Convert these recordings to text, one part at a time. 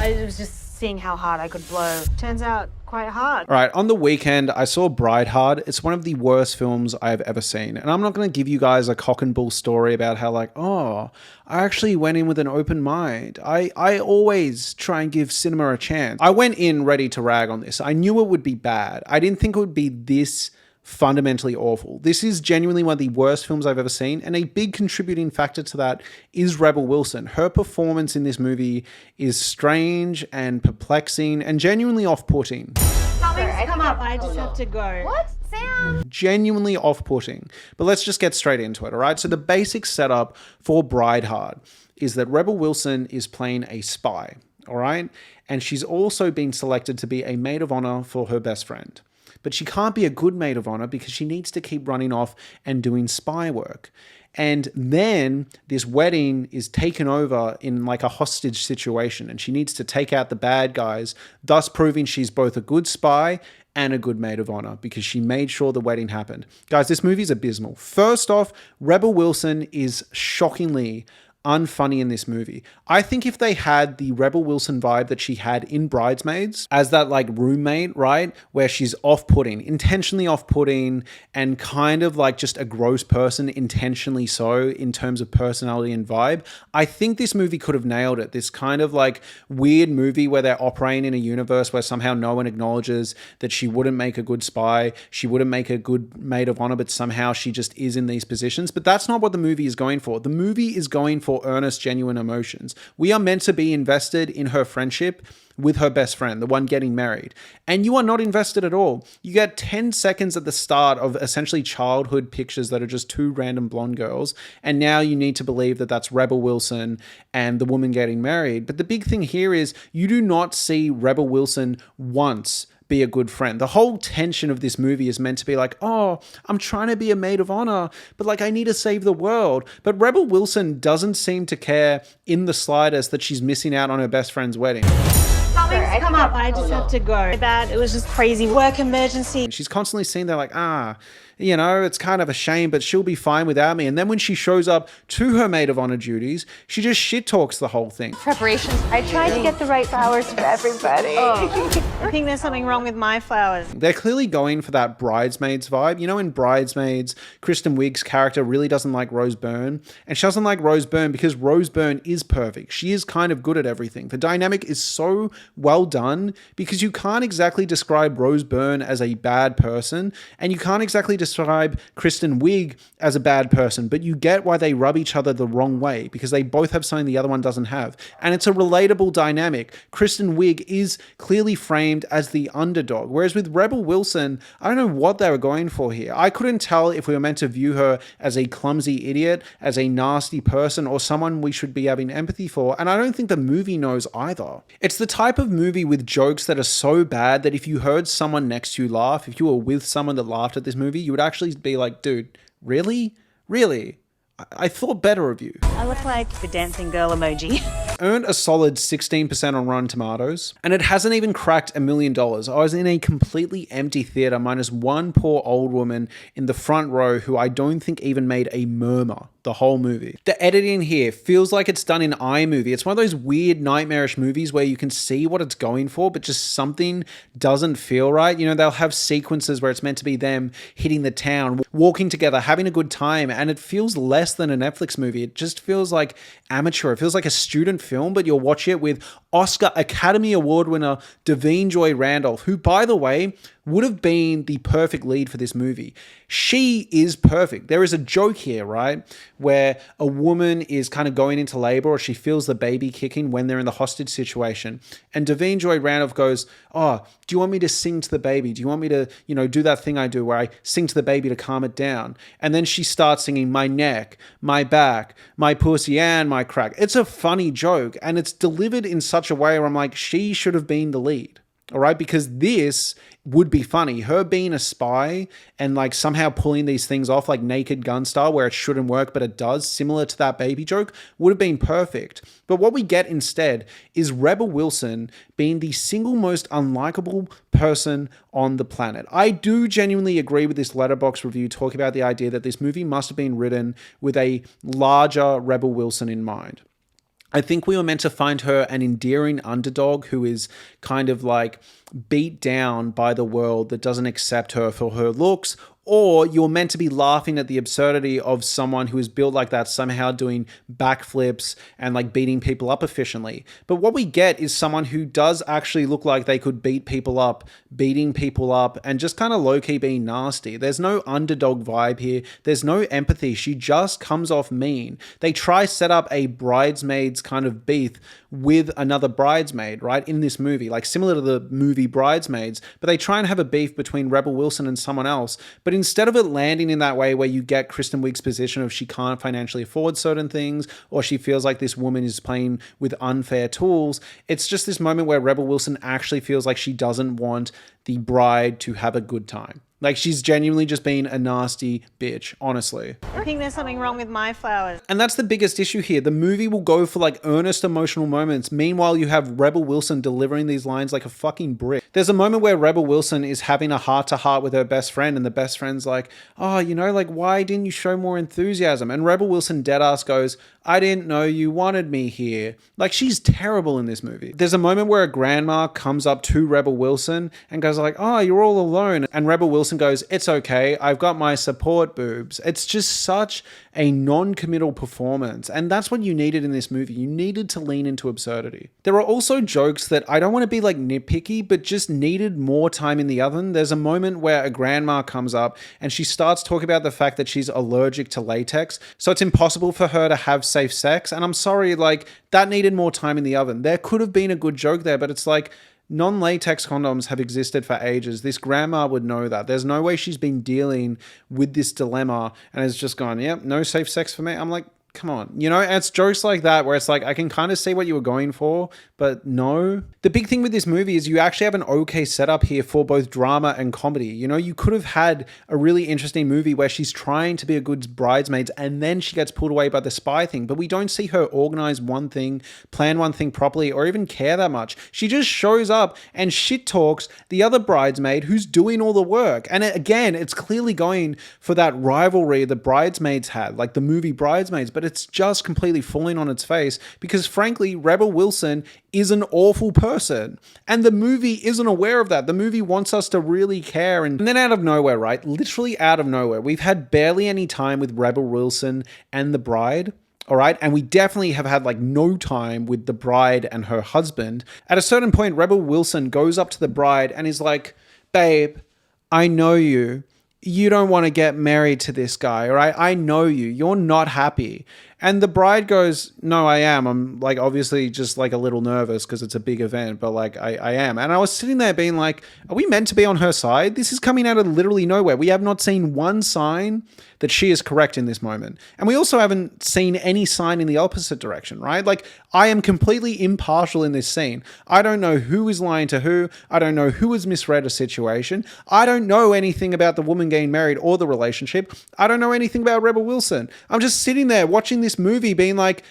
I was just seeing how hard I could blow. Turns out quite hard. All right, on the weekend, I saw Hard. It's one of the worst films I've ever seen. And I'm not going to give you guys a cock and bull story about how like, oh, I actually went in with an open mind. I always try and give cinema a chance. I went in ready to rag on this. I knew it would be bad. I didn't think it would be this fundamentally awful. This is genuinely one of the worst films I've ever seen, and a big contributing factor to that is Rebel Wilson. Her performance in this movie is strange and perplexing and genuinely off-putting. Come up, I just have to go. What? Sam? Genuinely off-putting. But let's just get straight into it, all right? So the basic setup for Hard is that Rebel Wilson is playing a spy, all right? And she's also been selected to be a maid of honor for her best friend. But she can't be a good maid of honor because she needs to keep running off and doing spy work. And then this wedding is taken over in like a hostage situation, and she needs to take out the bad guys, thus proving she's both a good spy and a good maid of honor because she made sure the wedding happened. Guys, this movie is abysmal. First off, Rebel Wilson is shockingly unfunny in this movie. I think if they had the Rebel Wilson vibe that she had in Bridesmaids as that like roommate, right, where she's off-putting, intentionally off-putting, and kind of like just a gross person intentionally so in terms of personality and vibe, I think this movie could have nailed it. This kind of like weird movie where they're operating in a universe where somehow no one acknowledges that she wouldn't make a good spy, she wouldn't make a good maid of honor, but somehow she just is in these positions. But that's not what the movie is going for. The movie is going for earnest, genuine emotions. We are meant to be invested in her friendship with her best friend, the one getting married. And you are not invested at all. You get 10 seconds at the start of essentially childhood pictures that are just two random blonde girls. And now you need to believe that that's Rebel Wilson and the woman getting married. But the big thing here is you do not see Rebel Wilson once be a good friend. The whole tension of this movie is meant to be like, oh, I'm trying to be a maid of honor, but like I need to save the world. But Rebel Wilson doesn't seem to care in the slightest that she's missing out on her best friend's wedding. Come up, I just have to go. Bad, it was just crazy work emergency. And she's constantly seen there like, you know, it's kind of a shame, but she'll be fine without me. And then when she shows up to her maid of honor duties, she just shit talks the whole thing. Preparations. I tried to get the right flowers for everybody. I think there's something wrong with my flowers. They're clearly going for that Bridesmaids vibe. You know, in Bridesmaids, Kristen Wiig's character really doesn't like Rose Byrne. And she doesn't like Rose Byrne because Rose Byrne is perfect. She is kind of good at everything. The dynamic is so well done because you can't exactly describe Rose Byrne as a bad person, and you can't exactly describe Kristen Wiig as a bad person, but you get why they rub each other the wrong way because they both have something the other one doesn't have. And it's a relatable dynamic. Kristen Wiig is clearly framed as the underdog, whereas with Rebel Wilson, I don't know what they were going for here. I couldn't tell if we were meant to view her as a clumsy idiot, as a nasty person, or someone we should be having empathy for, and I don't think the movie knows either. It's the type of movie with jokes that are so bad that if you heard someone next to you laugh, if you were with someone that laughed at this movie, you would actually be like, dude, really? Really? I thought better of you. I look like the dancing girl emoji. Earned a solid 16% on Rotten Tomatoes, and it hasn't even cracked $1 million. I was in a completely empty theater, minus one poor old woman in the front row who I don't think even made a murmur the whole movie. The editing here feels like it's done in iMovie. It's one of those weird nightmarish movies where you can see what it's going for, but just something doesn't feel right. You know, they'll have sequences where it's meant to be them hitting the town, walking together, having a good time, and it feels less than a Netflix movie. It just feels like amateur. It feels like a student film, but you'll watch it with Oscar Academy Award winner Davine Joy Randolph, who, by the way, would have been the perfect lead for this movie. She is perfect. There is a joke here, right, where a woman is kind of going into labor or she feels the baby kicking when they're in the hostage situation. And Davine Joy Randolph goes, oh, do you want me to sing to the baby? Do you want me to, you know, do that thing I do where I sing to the baby to calm it down? And then she starts singing my neck, my back, my pussy, and my crack. It's a funny joke, and it's delivered in such a way where I'm like, she should have been the lead. All right, because this would be funny. Her being a spy and like somehow pulling these things off like Naked Gun style where it shouldn't work, but it does, similar to that baby joke, would have been perfect. But what we get instead is Rebel Wilson being the single most unlikable person on the planet. I do genuinely agree with this Letterboxd review talking about the idea that this movie must have been written with a larger Rebel Wilson in mind. I think we were meant to find her an endearing underdog who is kind of like beat down by the world that doesn't accept her for her looks, or you're meant to be laughing at the absurdity of someone who is built like that somehow doing backflips and like beating people up efficiently. But what we get is someone who does actually look like they could beat people up, beating people up, and just kind of low-key being nasty. There's no underdog vibe here. There's no empathy. She just comes off mean. They try set up a bridesmaids kind of beef with another bridesmaid, right, in this movie, like similar to the movie Bridesmaids, but they try and have a beef between Rebel Wilson and someone else. But instead of it landing in that way where you get Kristen Wiig's position of she can't financially afford certain things, or she feels like this woman is playing with unfair tools, it's just this moment where Rebel Wilson actually feels like she doesn't want the bride to have a good time. Like, she's genuinely just being a nasty bitch, honestly. I think there's something wrong with my flowers. And that's the biggest issue here. The movie will go for like earnest emotional moments. Meanwhile, you have Rebel Wilson delivering these lines like a fucking brick. There's a moment where Rebel Wilson is having a heart-to-heart with her best friend, and the best friend's like, oh, you know, like, why didn't you show more enthusiasm? And Rebel Wilson deadass goes, I didn't know you wanted me here. Like, she's terrible in this movie. There's a moment where a grandma comes up to Rebel Wilson and goes like, oh, you're all alone. And Rebel Wilson goes, it's okay, I've got my support boobs. It's just such a non-committal performance. And that's what you needed in this movie. You needed to lean into absurdity. There are also jokes that I don't want to be like nitpicky, but just needed more time in the oven. There's a moment where a grandma comes up and she starts talking about the fact that she's allergic to latex. So it's impossible for her to have safe sex. And I'm sorry, like, that needed more time in the oven. There could have been a good joke there, but it's like, non-latex condoms have existed for ages. This grandma would know that. There's no way she's been dealing with this dilemma and has just gone, yep, no safe sex for me. I'm like, come on. You know, it's jokes like that where it's like, I can kind of see what you were going for, but no. The big thing with this movie is you actually have an okay setup here for both drama and comedy. You know, you could have had a really interesting movie where she's trying to be a good bridesmaid and then she gets pulled away by the spy thing, but we don't see her organize one thing, plan one thing properly, or even care that much. She just shows up and shit talks the other bridesmaid who's doing all the work. And again, it's clearly going for that rivalry the bridesmaids had, like the movie Bridesmaids, but it's just completely falling on its face because frankly, Rebel Wilson is an awful person. And the movie isn't aware of that. The movie wants us to really care. And then out of nowhere, right? Literally out of nowhere, we've had barely any time with Rebel Wilson and the bride. All right. And we definitely have had like no time with the bride and her husband. At a certain point, Rebel Wilson goes up to the bride and is like, babe, I know you. You don't want to get married to this guy, all right? I know you. You're not happy. And the bride goes, no, I am. I'm like obviously just like a little nervous because it's a big event, but like I am. And I was sitting there being like, are we meant to be on her side? This is coming out of literally nowhere. We have not seen one sign that she is correct in this moment. And we also haven't seen any sign in the opposite direction, right? Like I am completely impartial in this scene. I don't know who is lying to who. I don't know who has misread a situation. I don't know anything about the woman getting married or the relationship. I don't know anything about Rebel Wilson. I'm just sitting there watching this movie being like,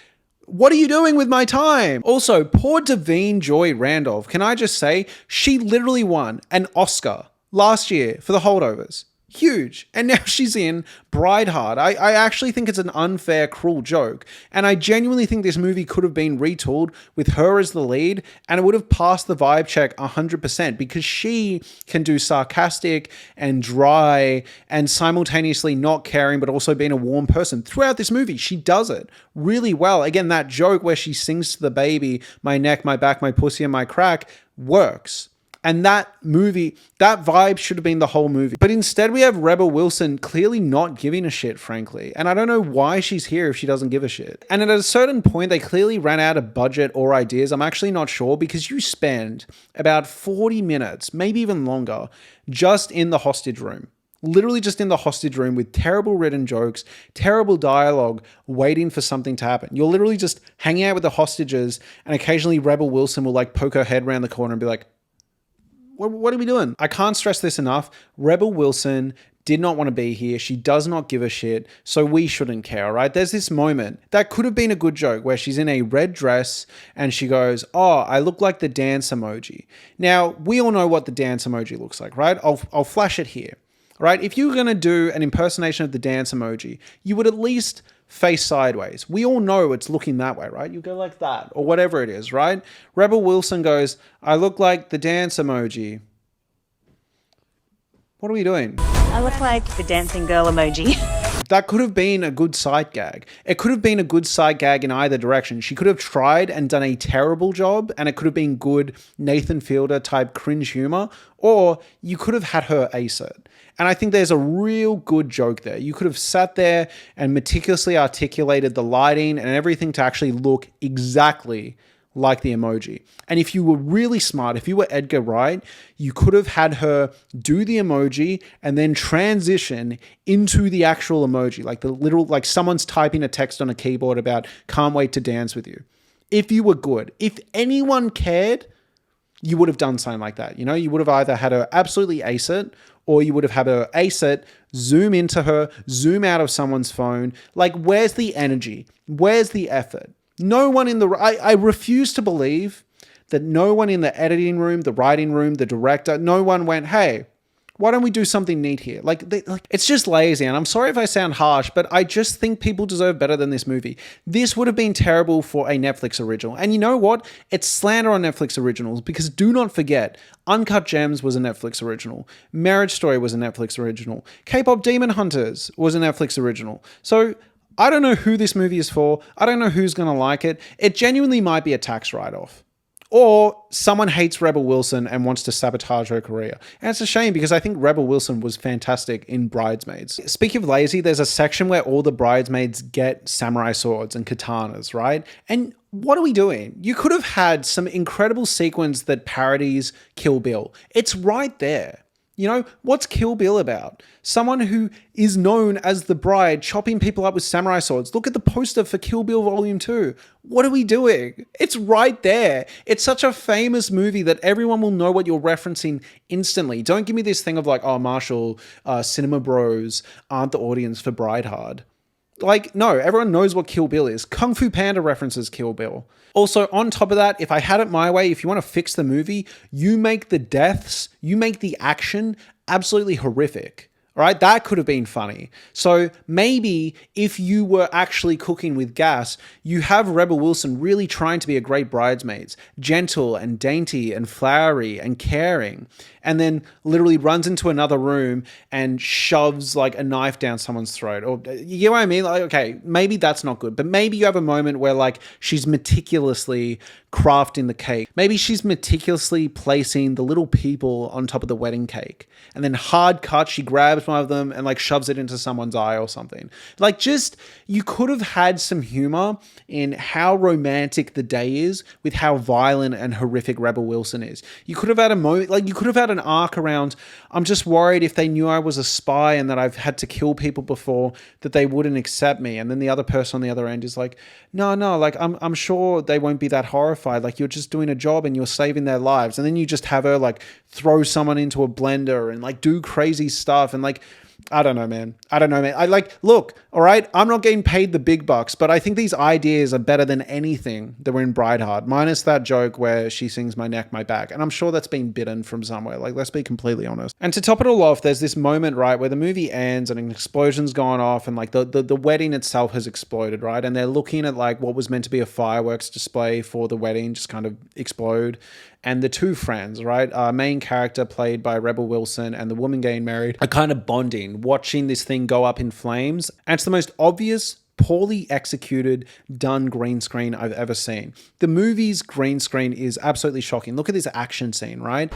what are you doing with my time? Also, poor Davine Joy Randolph. Can I just say, she literally won an Oscar last year for The Holdovers. Huge. And now she's in Brideheart. I actually think it's an unfair, cruel joke. And I genuinely think this movie could have been retooled with her as the lead and it would have passed the vibe check 100% because she can do sarcastic and dry and simultaneously not caring but also being a warm person. Throughout this movie, she does it really well. Again, that joke where she sings to the baby, my neck, my back, my pussy, and my crack works. And that movie, that vibe should have been the whole movie. But instead we have Rebel Wilson clearly not giving a shit, frankly. And I don't know why she's here if she doesn't give a shit. And at a certain point, they clearly ran out of budget or ideas. I'm actually not sure because you spend about 40 minutes, maybe even longer, just in the hostage room. Literally just in the hostage room with terrible written jokes, terrible dialogue, waiting for something to happen. You're literally just hanging out with the hostages and occasionally Rebel Wilson will like poke her head around the corner and be like, what are we doing? I can't stress this enough. Rebel Wilson did not want to be here. She does not give a shit. So we shouldn't care, right? There's this moment that could have been a good joke where she's in a red dress and she goes, oh, I look like the dance emoji. Now, we all know what the dance emoji looks like, right? I'll flash it here, right? If you're going to do an impersonation of the dance emoji, you would at least face sideways. We all know it's looking that way, right? You go like that or whatever it is, right? Rebel Wilson goes, I look like the dance emoji. What are we doing? I look like the dancing girl emoji. That could have been a good side gag. It could have been a good side gag in either direction. She could have tried and done a terrible job, and it could have been good Nathan Fielder type cringe humor, or you could have had her ace it. And I think there's a real good joke there. You could have sat there and meticulously articulated the lighting and everything to actually look exactly like the emoji. And if you were really smart, if you were Edgar Wright, you could have had her do the emoji and then transition into the actual emoji, like the literal, like someone's typing a text on a keyboard about can't wait to dance with you. If you were good, if anyone cared, you would have done something like that. You know, you would have either had her absolutely ace it, or you would have had her ace it, zoom into her, zoom out of someone's phone. Like, where's the energy? Where's the effort? No one in the... I refuse to believe that no one in the editing room, the writing room, the director, no one went, hey, why don't we do something neat here? Like, it's just lazy. And I'm sorry if I sound harsh, but I just think people deserve better than this movie. This would have been terrible for a Netflix original. And you know what? It's slander on Netflix originals, because do not forget, Uncut Gems was a Netflix original. Marriage Story was a Netflix original. K-Pop Demon Hunters was a Netflix original. So I don't know who this movie is for. I don't know who's going to like it. It genuinely might be a tax write-off. Or someone hates Rebel Wilson and wants to sabotage her career. And it's a shame, because I think Rebel Wilson was fantastic in Bridesmaids. Speaking of lazy, there's a section where all the bridesmaids get samurai swords and katanas, right? And what are we doing? You could have had some incredible sequence that parodies Kill Bill. It's right there. You know, what's Kill Bill about? Someone who is known as the bride chopping people up with samurai swords. Look at the poster for Kill Bill Volume 2. What are we doing? It's right there. It's such a famous movie that everyone will know what you're referencing instantly. Don't give me this thing of like, oh, Marshall, Cinema Bros aren't the audience for Bride Hard. Like, no, everyone knows what Kill Bill is. Kung Fu Panda references Kill Bill. Also, on top of that, if I had it my way, if you want to fix the movie, you make the deaths, you make the action absolutely horrific. All right, that could have been funny. So maybe if you were actually cooking with gas, you have Rebel Wilson really trying to be a great bridesmaid, gentle and dainty and flowery and caring, and then literally runs into another room and shoves like a knife down someone's throat. Or you get what I mean? Like, okay, maybe that's not good, but maybe you have a moment where like she's meticulously crafting the cake. Maybe she's meticulously placing the little people on top of the wedding cake, and then hard cut, she grabs one of them and like shoves it into someone's eye or something. Like, just, you could have had some humor in how romantic the day is with how violent and horrific Rebel Wilson is. You could have had a moment, like you could have had an arc around, I'm just worried if they knew I was a spy and that I've had to kill people before, that they wouldn't accept me. And then the other person on the other end is like, no, like I'm sure they won't be that horrified. Like, you're just doing a job and you're saving their lives. And then you just have her like throw someone into a blender and like do crazy stuff. And like, I don't know, man. I like, look, all right, I'm not getting paid the big bucks, but I think these ideas are better than anything that were in Bride Hard, minus that joke where she sings My Neck, My Back. And I'm sure that's been bitten from somewhere. Like, let's be completely honest. And to top it all off, there's this moment, right, where the movie ends and an explosion's gone off and like the wedding itself has exploded, right? And they're looking at like what was meant to be a fireworks display for the wedding just kind of explode. And the two friends, right, our main character played by Rebel Wilson and the woman getting married, are kind of bonding, watching this thing go up in flames. And it's the most obvious, poorly executed, done green screen I've ever seen. The movie's green screen is absolutely shocking. Look at this action scene, right?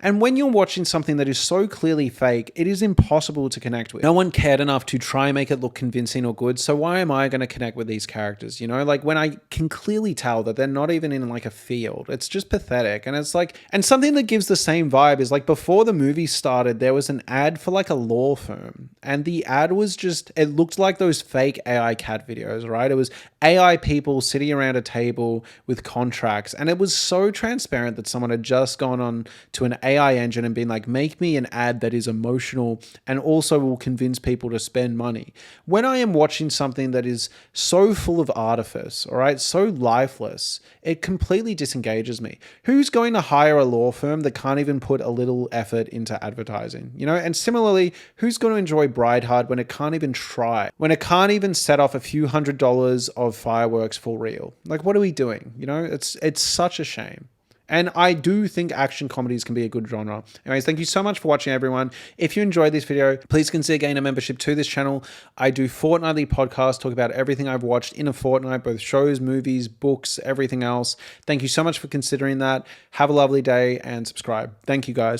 And when you're watching something that is so clearly fake, it is impossible to connect with. No one cared enough to try and make it look convincing or good. So why am I going to connect with these characters? You know, like when I can clearly tell that they're not even in like a field, it's just pathetic. And it's like, and something that gives the same vibe is like before the movie started, there was an ad for like a law firm. And the ad was just, it looked like those fake AI cat videos, right? It was AI people sitting around a table with contracts. And it was so transparent that someone had just gone on to an AI engine and being like, make me an ad that is emotional and also will convince people to spend money. When I am watching something that is so full of artifice, all right, so lifeless, it completely disengages me. Who's going to hire a law firm that can't even put a little effort into advertising, you know? And similarly, who's going to enjoy Bride Hard when it can't even try, when it can't even set off a few $100s of fireworks for real? Like, what are we doing? You know, it's such a shame. And I do think action comedies can be a good genre. Anyways, thank you so much for watching, everyone. If you enjoyed this video, please consider getting a membership to this channel. I do fortnightly podcasts, talk about everything I've watched in a fortnight, both shows, movies, books, everything else. Thank you so much for considering that. Have a lovely day and subscribe. Thank you, guys.